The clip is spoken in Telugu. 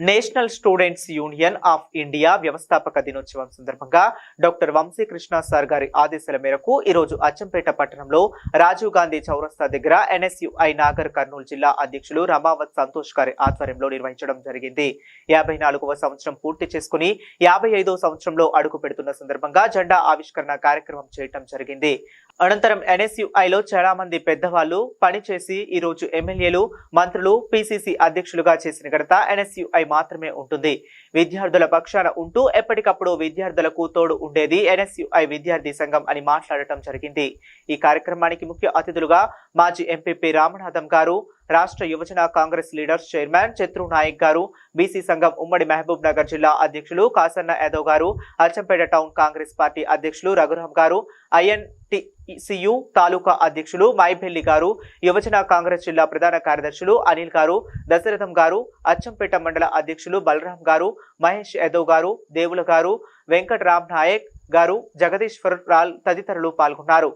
National students union of India వ్యవస్థాపక దినోత్సవం సందర్భంగా డాక్టర్ వంశీకృష్ణ సార్ గారి ఆదేశాల మేరకు ఈ రోజు అచ్చంపేట పట్టణంలో రాజీవ్ గాంధీ చౌరస్తా దగ్గర ఎన్ఎస్యుఐ నాగర్ కర్నూలు జిల్లా అధ్యక్షులు రమావత్ సంతోష్ గారి ఆధ్వర్యంలో నిర్వహించడం జరిగింది. 54వ సంవత్సరం పూర్తి చేసుకుని 55వ సంవత్సరంలో అడుగు పెడుతున్న సందర్భంగా జెండా ఆవిష్కరణ కార్యక్రమం చేయడం జరిగింది. అనంతరం ఎన్ఎస్యుఐలో చాలా మంది పెద్దవాళ్లు పనిచేసి ఈ రోజు ఎమ్మెల్యేలు, మంత్రులు, పిసిసి అధ్యక్షులుగా చేసిన ఘనత ఎన్ఎస్యుఐ మాత్రమే ఉంటుంది. విద్యార్థుల పక్షాన ఉంటూ ఎప్పటికప్పుడు విద్యార్థులకు తోడు ఉండేది ఎన్ఎస్యుఐ విద్యార్థి సంఘం అని మాట్లాడటం జరిగింది. ఈ కార్యక్రమానికి ముఖ్య అతిథులుగా మాజీ ఎంపీపీ రామనాథం గారు, రాష్ట్ర యువజన కాంగ్రెస్ లీడర్స్ చైర్మన్ చత్రు నాయక్ గారు, బీసీ సంఘం ఉమ్మడి మహబూబ్ నగర్ జిల్లా అధ్యక్షులు కాసన్న యాదవ్ గారు, అచ్చంపేట టౌన్ కాంగ్రెస్ పార్టీ అధ్యక్షులు రఘురామ్ గారు, ఐఎన్టీసీయూ తాలూకా అధ్యక్షులు మైబెల్లి గారు, యువజన కాంగ్రెస్ జిల్లా ప్రధాన కార్యదర్శులు అనిల్ గారు, దశరథం గారు, అచ్చంపేట మండల అధ్యక్షులు బలరాం గారు, మహేష్ యాదవ్ గారు, దేవుల గారు, వెంకట్ రామ్ నాయక్ గారు, జగదీశ్వర్ రాల్ తదితరులు పాల్గొన్నారు.